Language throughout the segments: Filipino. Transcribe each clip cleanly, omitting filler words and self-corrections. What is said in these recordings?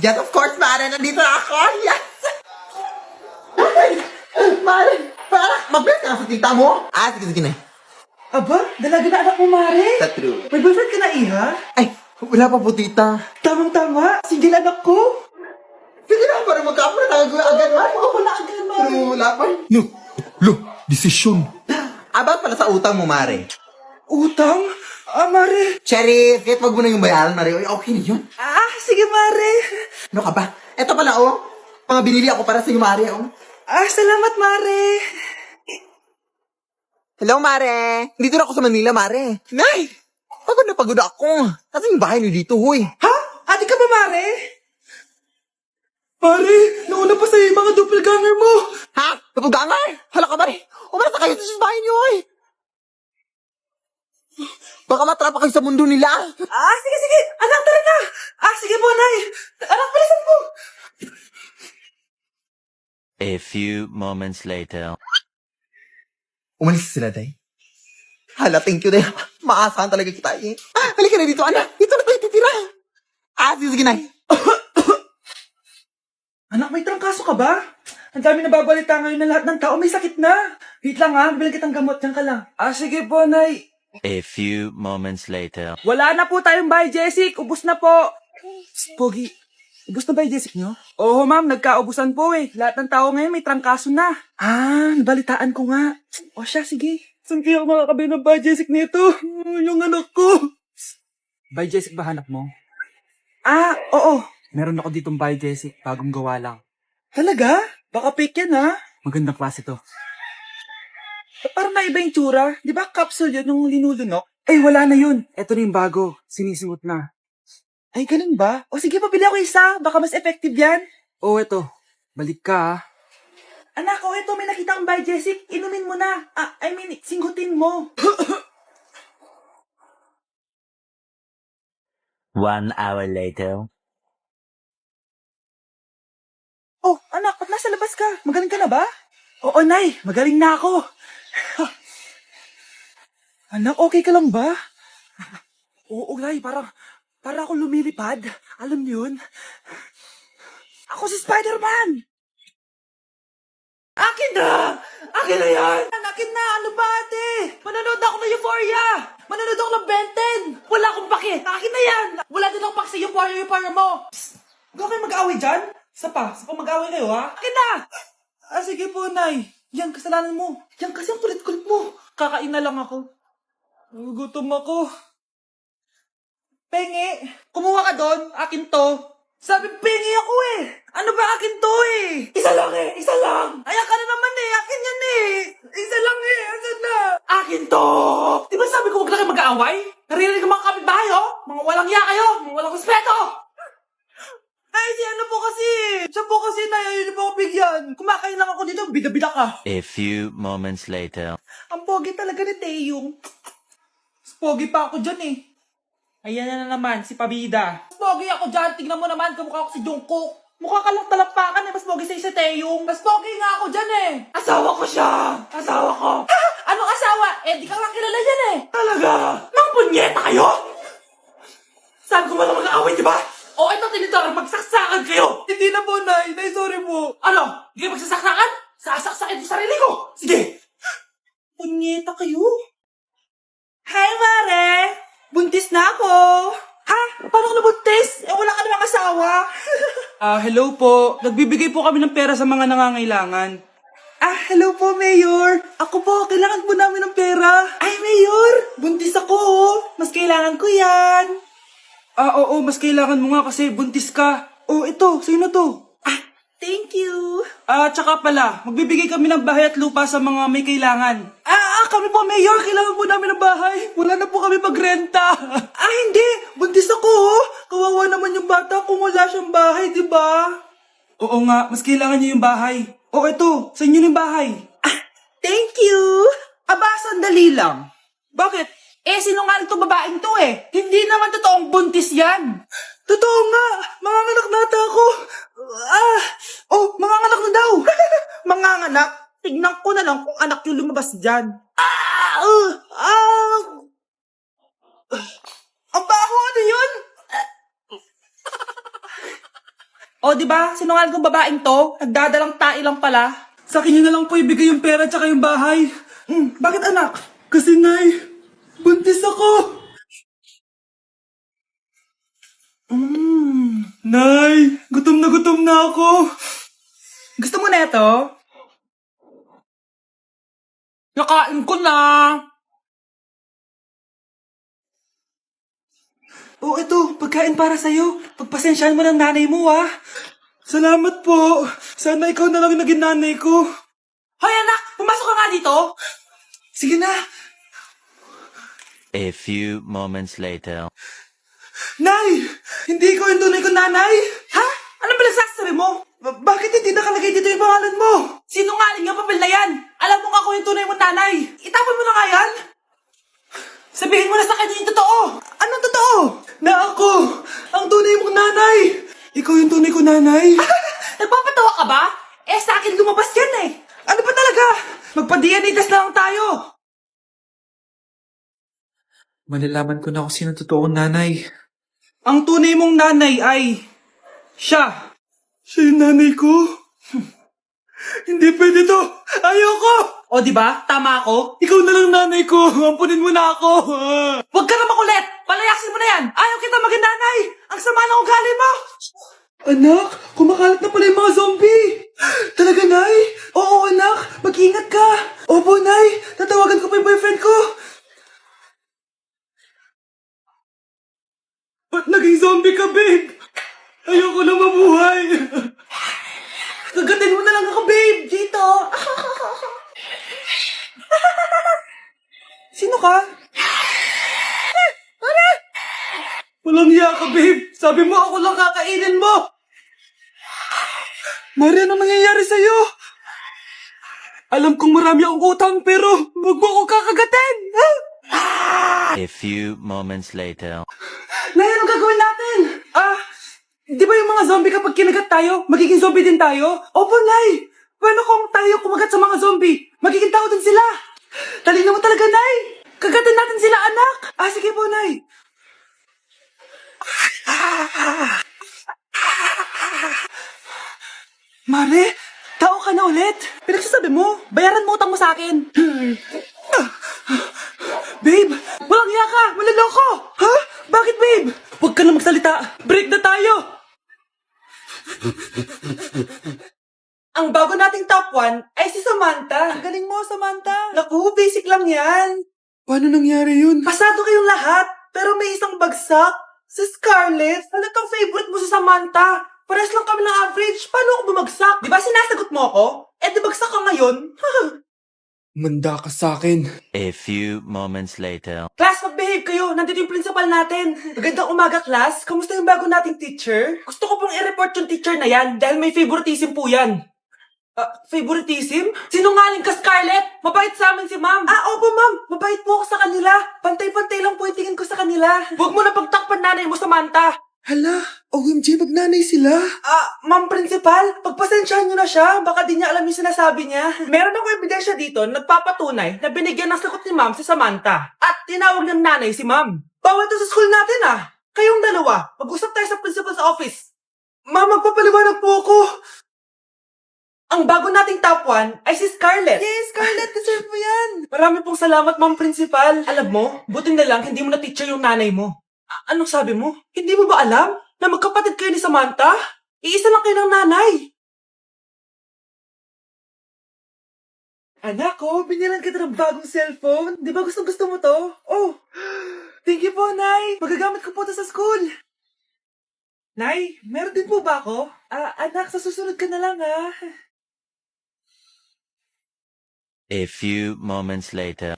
Yes, of course, Mare. Nandito na ako. Yes! Ay, Mare, mag-bless ka na sa tita mo. Sige na. Aba, dalaga na anak mo, Mare. Sa true. May boyfriend ka na, Iha? Ay, wala pa po, tita. Tamang-tama, single anak ko. Sige na, para magkapra na agad, Mare. Ako na agad, Mare. Pero wala pa. No, desisyon. About pala sa utang mo, Mare. Utang? Mare. Cherry, kahit wag mo na yung bayaran, Mare. Okay na yun. Sige, Mare. Ano ka ba? Eto pala, mga binili ako para sa iyo, Mare, Salamat, Mare. Hello, Mare. Dito na ako sa Manila, Mare. Nay! Pagod na pagod ako. Kasi yung bahay niyo dito, huy. Ha? Ate ka ba, Mare? Mare, nauna pa sa'yo yung mga doppelganger mo. Ha? Kapag-gangar? Hala ka, Mare. Umalas na kayo sa bahay niyo, huy. Baka matrapa kayo sa mundo nila. Sige. Anak, tara na. Sige po, Nay. Anak, bilisan mo. A few moments later. Umalis sila, Day. Hala, thank you, Day. Maasahan talaga kita, eh. Halika na dito, anak. Dito na tayo titira. Sige, Nay. Anak, may trangkaso ka ba? Ang dami nababalita ngayon na lahat ng tao may sakit na. Wait lang bibilang kitang gamot. Diyan ka lang. Sige po, Nay. A few moments later. Wala na po tayong bahay, Jessic. Ubus na po. Pogi, ubus na ba yung Jessic nyo? Oo, ma'am. Nagkaubusan po eh. Lahat ng tao ngayon may trangkaso na. Nabalitaan ko nga. Siya, sige. Saan kaya ako makakabili ng bahay, Jessic nito? Yung anak ko. Bahay, Jessic ba hanap mo? Oo. Meron ako ditong bahay, Jessic. Bagong gawa lang. Talaga? Baka fake yan, ha? Magandang klase to. Parang naiba yung tsura. Di ba capsule yun yung linulunok? Wala na yun. Eto na yung bago. Sinisimot na. Ay, ganun ba? Sige, pabili ako isa. Baka mas effective yan. Eto. Balik ka, Anak, ito. May nakita kang bahay, Jessic. Inumin mo na. Singgutin mo. 1 hour later. Anak, ba't nasa labas ka? Magaling ka na ba? Oo, Nay. Magaling na ako. Anak, okay ka lang ba? Oo, Nay. Para ako lumilipad. Alam niyo yun? Ako si Spider-Man! Akin na! Akin na yan! Akin na! Ano ba, ate? Manonood ako ng Euphoria! Manonood ako ng Ben 10! Wala akong pake! Akin na yan! Wala din akong pake sa Euphoria mo! Psst! Huwag kayo mag-away dyan? Sa pa mag-away kayo, ha? Akin na! Sige po, Nay. Yan, kasalanan mo. Yan kasi ang kulit-kulit mo. Kakain na lang ako. Gutom ako. Pengi, kumuha ka doon. Akin to. Sabi, pengi ako eh. Ano ba akin to eh? Isa lang. Ayan ka na naman eh. Akin yan eh. Isa lang eh. Asan na? Akin to. Di ba sabi ko huwag lang kayo mag-aaway? Narinig ang mga kapitbahay Mga walang iya kayo. Mga walang respeto. Ano po kasi? Siya po kasi na po ako bigyan. Kumakain lang ako dito, bida-bida ka. A few moments later. Ang pogi talaga ni Taeyong. Pogi pa ako dyan eh. Ayan na naman, si Pabida. Mas pogi ako dyan, tignan mo naman, kamukha ako si Jungkook. Mukha ka lang talampakan eh, mas pogi sa'yo si Taeyong. Mas pogi nga ako dyan eh. Asawa ko siya. Asawa ko. Anong asawa? Di ka lang kilala yan eh. Talaga? Mga punyeta kayo? Saan ko ba na mag-aaway, di ba? Ito tinitara, magsaksakan kayo! Hindi na po, Nay. Nay, sorry po. Ano? Hindi kayo magsasaksakan? Sasaksakin ko sarili ko! Sige! Punyeta kayo? Hi, Mare! Buntis na ako! Ha? Paano ka nabuntis? Wala ka namang asawa? Hello po. Nagbibigay po kami ng pera sa mga nangangailangan. Hello po, Mayor. Ako po, kailangan po namin ng pera. Ay, Mayor! Buntis ako, Mas kailangan ko yan. Oo, mas kailangan mo nga kasi buntis ka. Ito, sino to? Thank you. Tsaka pala, magbibigay kami ng bahay at lupa sa mga may kailangan. Kami po, Mayor, kailangan po namin ng bahay. Wala na po kami magrenta. Hindi, buntis ako, Kawawa naman yung bata kung wala siyang bahay, di ba? Oo nga, mas kailangan niyo yung bahay. Ito, sa inyo yung bahay. Thank you. Sandali lang. Bakit? Sinungaling itong babaeng to eh. Hindi naman totoong buntis yan. Totoo nga. Manganganak nata ako. Manganganak na daw. Manganganak? Tignan ko na lang kung anak yung lumabas dyan. Ang baho, ano yun? O, di ba? Sinungaling kong babaeng to. Nagdadalang tae lang pala. Sa akin nyo na lang po ibigay yung pera tsaka yung bahay. Bakit anak? Kasi nay, buntis ako. Nay, gutom na ako. Gusto mo na ito? Nakain ko na. Oh, ito, pagkain para sa'yo. Pagpasensyahan mo ng nanay mo, ah. Salamat po. Sana ikaw na lang naging nanay ko. Hoy, anak! Pumasok ka nga dito! Sige na. A few moments later. Nay! Hindi ko yung tunay ko nanay! Ha? Ano ba nagsasabi mo? Bakit hindi nakalagay dito yung pangalan mo? Sinungaling yung papel na yan! Alam mo nga ako yung tunay mo nanay! Itapon mo na nga yan! Sabihin mo na sa kanya yung totoo! Anong totoo? Na ako! Ang tunay mong nanay! Ikaw yung tunay ko nanay! Nagpapatawa ka ba? Eh sa akin lumabas yan eh! Ano ba talaga? Magpa-DNA test na lang tayo! Malalaman ko na kung sino totoong nanay. Ang tunay mong nanay ay... siya. Siya yung nanay ko? Hindi pwede to. Ayoko. O di ba? Tama ako? Ikaw na lang nanay ko. Ampunin mo na ako. Huwag ka na makulit. Palayasin mo na yan. Ayaw kita maging nanay. Ang sama ng ugali mo. Anak, kumakalat na pala yung mga zombie. Talaga, Nay? Oo, anak. Mag-ingat ka. Opo, Nay. Tatawagan ko pa yung boyfriend ko. Ba't naging zombie ka, babe? Ayoko na mabuhay. Kagatin mo na lang ako, babe. Dito. Sino ka? Walang hiya ka, babe. Sabi mo ako lang kakainin mo. Mari, anong nangyayari sa'yo? Alam kong marami akong utang, pero huwag mo ako kakagatin. A few moments later. Nay, anong gagawin natin? Di ba yung mga zombie kapag kinagat tayo, magiging zombie din tayo? Opo, Nay. Paano kung tayo kumagat sa mga zombie? Magiging tao din sila. Talino mo talaga, Nay. Kagatin natin sila, anak. Sige po, Nay. Mare, tao ka na ulit. Pinagsasabi mo, bayaran mo utang mo sa akin. Babe, walang hiya ka, maloloko. Ha? Bakit, babe? Huwag ka na magsalita. Break na tayo. Ang bago nating top 1 ay si Samantha. Ang galing mo, Samantha. Naku, basic lang yan. Paano nangyari yun? Pasado kayong lahat, pero may isang bagsak. Si Scarlett, halatang favorite mo si Samantha. Pares lang kami ng average. Paano ako bumagsak? Di ba sinasagot mo ako? Eh, di bagsak ka ngayon. Manda ka sa akin. A few moments later. Class, mag-behave kayo. Nandito yung principal natin. Magandang umaga, class. Kamusta yung bago nating teacher? Gusto ko pong i-report yung teacher na yan dahil may favoritism po yan. Favoritism? Sinungaling ka, Scarlett? Mabait sa amin si ma'am. Opo, ma'am. Mabait po ako sa kanila. Pantay-pantay lang po yung tingin ko sa kanila. Huwag mo na pagtakpan nanay mo, Samantha. Hala, OMG, magnanay sila. Ma'am principal, pagpasensyahan niyo na siya. Baka di niya alam yung sinasabi niya. Meron ako ebidensya dito na nagpapatunay na binigyan ng sagot ni ma'am si Samantha. At tinawag ng nanay si ma'am. Bawal to sa school natin, Kayong dalawa, mag-usap tayo sa principal's office. Ma'am, magpapaliwanag po ako. Ang bago nating top 1 ay si Scarlett. Yes, Scarlett, deserve mo yan. Marami pong salamat, ma'am principal. Alam mo, buti na lang hindi mo na teacher yung nanay mo. Anong sabi mo? Hindi mo ba alam na magkapatid kayo ni Samantha? Iisa lang kayo ng nanay. Anak ko, binilan kita ng bagong cellphone. Di ba gusto mo to? Oh, thank you po, Nay. Magagamit ko po to sa school. Nay, meron din po ba ako? Anak, sa susunod ka na lang, A few moments later.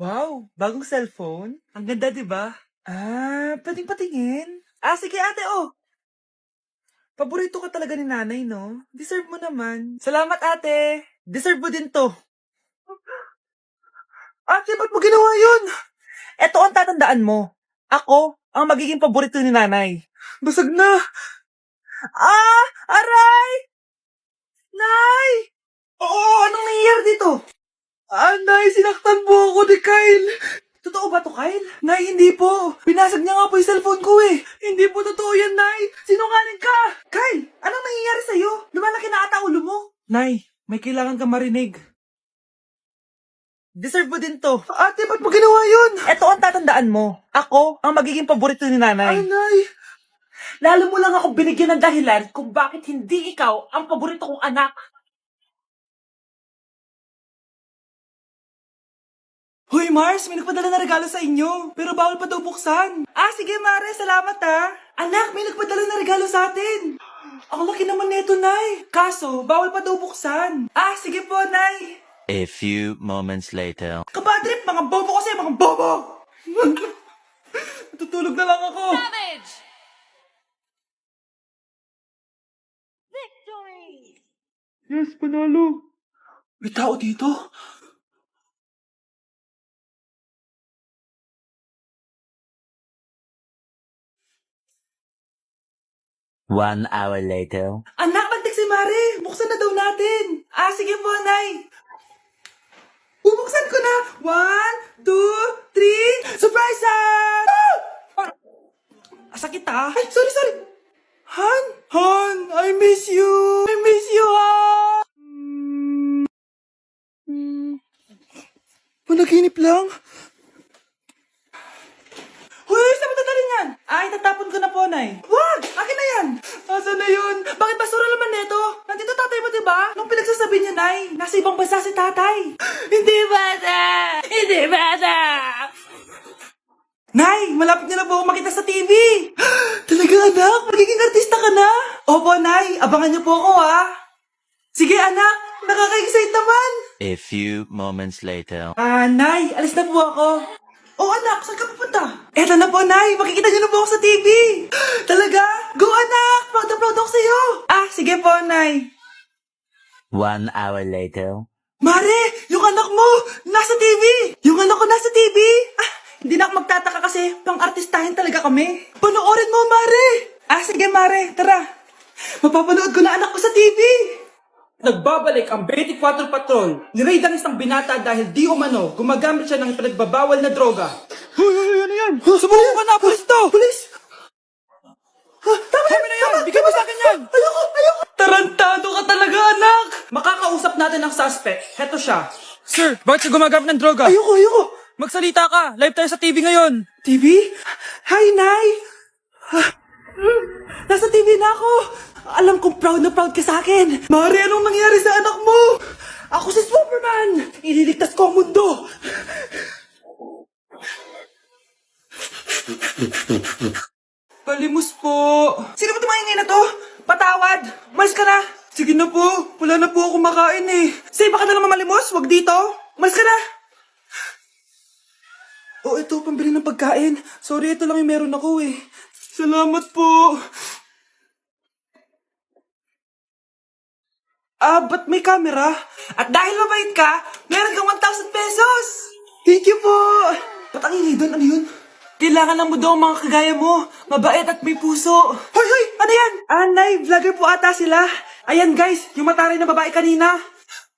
Wow, bagong cellphone? Ang ganda, di ba? Pwedeng patingin? Sige ate, Paborito ka talaga ni nanay, no? Deserve mo naman. Salamat, ate. Deserve mo din to. Ate, ba't mo ginawa yun? Eto ang tatandaan mo. Ako ang magiging paborito ni nanay. Basag na. Aray! Nay! Oo, anong nangyayari dito? Nay, sinaktan mo ako ni Kyle. Totoo ba to, Kyle? Nay, hindi po. Pinasag niya nga po yung cellphone ko eh. Hindi po totoo yan, Nay. Sinungaling ka. Kyle, anong nangyayari sa'yo? Lumalaki na ata ulo mo. Nay, may kailangan kang marinig. Deserve mo din to. Ate, ba't mo ginawa yun? Eto ang tatandaan mo. Ako ang magiging paborito ni nanay. Ay, Nay. Lalo mo lang ako binigyan ng dahilan kung bakit hindi ikaw ang paborito kong anak. Hoy, Mars, may nagpadala na regalo sa inyo. Pero bawal pa daw buksan. Ah, sige, Mare. Salamat, ha. Anak, may nagpadala na regalo sa atin. Ang laki naman nito, Nay. Kaso, bawal pa daw buksan. Ah, sige po, Nay. A few moments later. Kabadrip, mga bobo kasi, mga bobo. Tutulog na lang ako. Savage! Victory! Yes, panalo. May tao dito? 1 hour later. Anak, magtik si Mare. Buksan na daw natin. Ah, sige po, Nay. Bubuksan ko na. 1, 2, 3. Surprise! Sakit ah. Ay, sorry. Han, I miss you. Han. Managinip lang. Hoy, saan mo dadalhin yan? Ay, tatapon ko na po, Nay. Wag! Akin na yan! Asan na yun? Bakit basura naman neto? Nandito tatay mo, diba? Nung pinagsasabi niya, Nay, nasa ibang bansa si tatay. Hindi bata! Hindi bata! Nay, malapit niyo na po ako makita sa TV. Talaga, anak? Magiging artista ka na? Opo, Nay. Abangan niyo po ako, ha? Sige, anak. Nakaka-excite naman. A few moments later. Ah, Nay, alis na po ako. Oh, anak, saan ka pupunta? Eto na po, Nay. Makikita niyo na po ako sa TV. Talaga? Go, anak. Proud na proud ako sa'yo. Ah, sige po, Nay. 1 hour later. Mare, yung anak mo, nasa TV. Yung anak ko nasa TV. Ah, hindi na ako magtataka kasi pang-artistahin talaga kami. Panoorin mo, Mare. Ah, sige, Mare. Tara. Mapapanood ko na anak ko sa TV. Nagbabalik ang 24 Patrol. Niraid ang isang binata dahil di umano gumagamit siya ng pinagbabawal na droga. Hoy, ano yan? Sumuko ka na, pulis to! Pulis! Tama na yan! Bigyan mo sa akin yan! Ayoko! Tarantado ka talaga, anak! Makakausap natin ang suspect. Heto siya. Sir, bakit ka gumagamit ng droga? Ayoko! Magsalita ka! Live tayo sa TV ngayon! TV? Hi, Nay! Nasa TV na ako! Alam kong proud na proud ka sa akin! Mari, anong nangyari sa anak mo? Ako si Superman! Ililigtas ko ang mundo! Palimos po! Sino ba tumaingay na to? Patawad! Malis ka na! Sige na po! Wala na po ako makain eh! Say, baka na naman malimos? Wag dito! Malis ka na! Oh, ito, pambili ng pagkain. Sorry, ito lang yung meron ako eh. Salamat po. Ah, ba't may camera? At dahil mabait ka, meron kang 1,000 pesos. Thank you po. Ba't ang ingay doon? Ano yun? Kailangan lang mo daw ang mga kagaya mo. Mabait at may puso. Hoy! Ano yan? Nay, vlogger po ata sila. Ayan guys, yung mataray na babae kanina.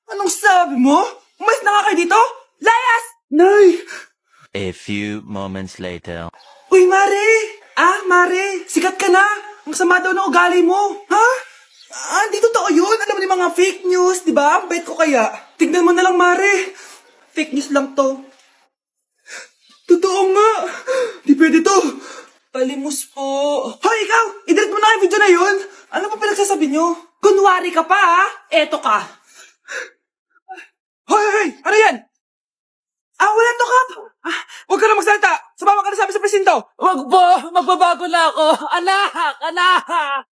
Anong sabi mo? Umayos na nga kayo dito? Layas! Nay! A few moments later. Uy, Mare! Ah, Mare! Sikat ka na! Ang sama daw ng ugali mo! Ha? Ah, di totoo yun! Alam mo yung mga fake news, di ba? Ang bait ko kaya. Tignan mo na lang, Mare! Fake news lang to. Totoo nga! Di pwede to! Palimos po. Hoy, ikaw! I-delete mo na yung video na yun! Ano pa pinagsasabi nyo? Kunwari ka pa, ha? Eto ka! Hoy! Ano yan? Ah, wala to, Kap! Ah, huwag ka na magsalita! Sumama ka na sa amin sa presinto! Wag po! Magbabago na ako! Anak!